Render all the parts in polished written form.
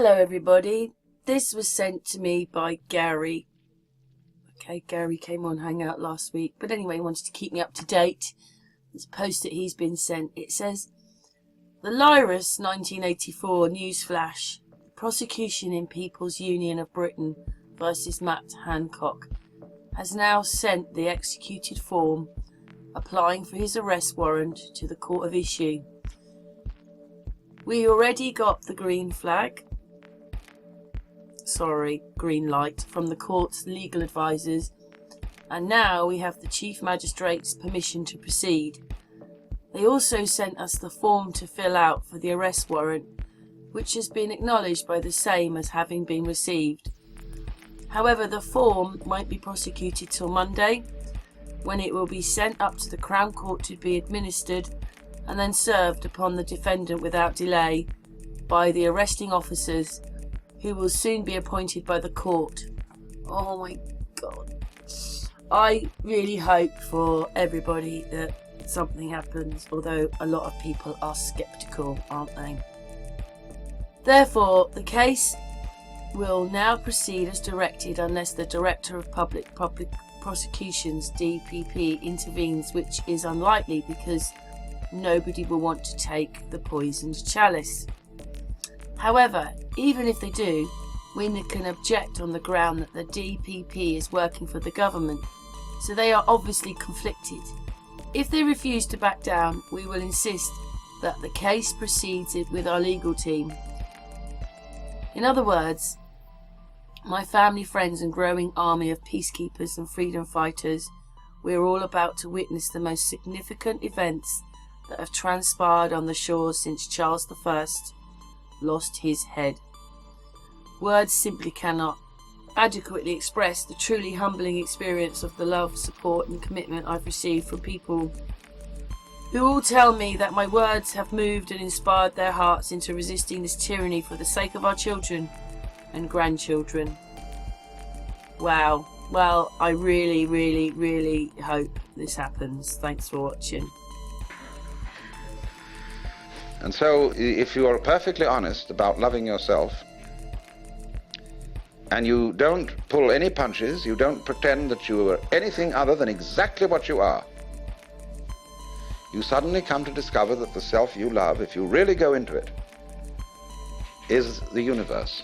Hello everybody, this was sent to me by Gary. Okay, Gary came on Hangout last week, but anyway, he wanted to keep me up to date. This post that he's been sent, it says, the Lyris 1984 newsflash, prosecution in People's Union of Britain versus Matt Hancock, has now sent the executed form applying for his arrest warrant to the Court of Issue. We already got the green light from the court's legal advisors, and now we have the Chief Magistrate's permission to proceed. They also sent us the form to fill out for the arrest warrant, which has been acknowledged by the same as having been received. However, the form might be prosecuted till Monday, when it will be sent up to the Crown Court to be administered and then served upon the defendant without delay by the arresting officers, who will soon be appointed by the court. Oh my God. I really hope for everybody that something happens, although a lot of people are sceptical, aren't they? Therefore, the case will now proceed as directed unless the Director of Public Prosecutions, DPP, intervenes, which is unlikely because nobody will want to take the poisoned chalice. However, even if they do, we can object on the ground that the DPP is working for the government, so they are obviously conflicted. If they refuse to back down, we will insist that the case proceeds with our legal team. In other words, my family, friends and growing army of peacekeepers and freedom fighters, we are all about to witness the most significant events that have transpired on the shores since Charles I lost his head. Words simply cannot adequately express the truly humbling experience of the love, support and commitment I've received from people who all tell me that my words have moved and inspired their hearts into resisting this tyranny for the sake of our children and grandchildren. Wow. Well, I really, really, really hope this happens. Thanks for watching. And so, if you are perfectly honest about loving yourself, and you don't pull any punches, you don't pretend that you are anything other than exactly what you are, you suddenly come to discover that the self you love, if you really go into it, is the universe.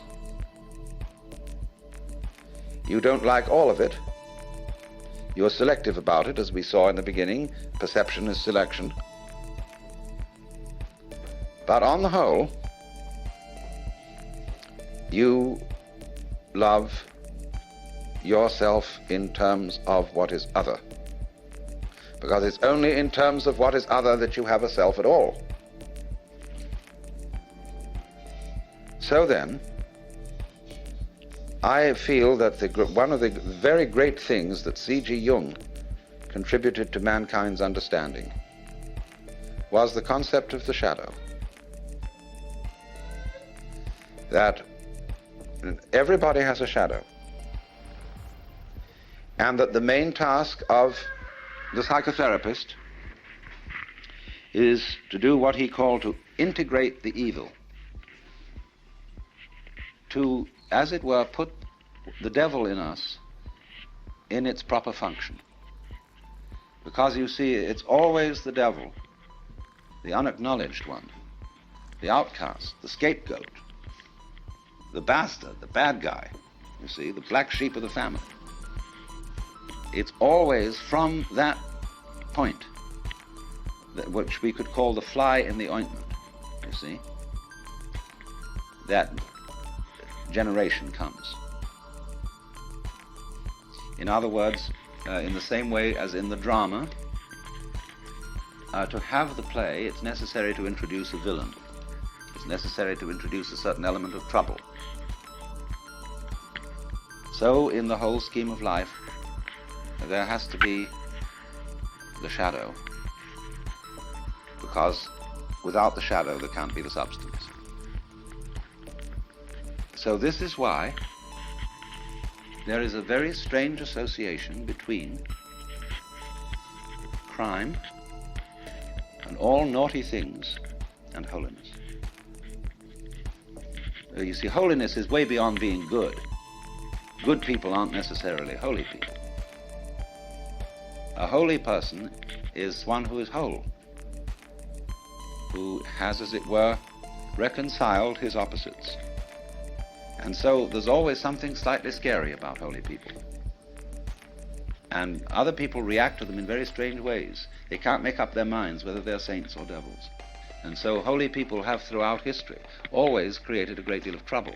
You don't like all of it. You're selective about it, as we saw in the beginning. Perception is selection. But on the whole, you love yourself in terms of what is other. Because it's only in terms of what is other that you have a self at all. So then, I feel that one of the very great things that C.G. Jung contributed to mankind's understanding was the concept of the shadow. That everybody has a shadow, and that the main task of the psychotherapist is to do what he called to integrate the evil, to, as it were, put the devil in us in its proper function. Because you see, it's always the devil, the unacknowledged one, the outcast, the scapegoat, the bastard, the bad guy, you see, the black sheep of the family. It's always from that point, which we could call the fly in the ointment, you see, that generation comes. In other words, in the same way as in the drama, to have the play, it's necessary to introduce a villain. It's necessary to introduce a certain element of trouble. So, in the whole scheme of life, there has to be the shadow, because without the shadow there can't be the substance. So this is why there is a very strange association between crime and all naughty things and holiness. You see, holiness is way beyond being good. Good people aren't necessarily holy people. A holy person is one who is whole, who has, as it were, reconciled his opposites. And so there's always something slightly scary about holy people. And other people react to them in very strange ways. They can't make up their minds whether they're saints or devils. And so holy people have throughout history always created a great deal of trouble.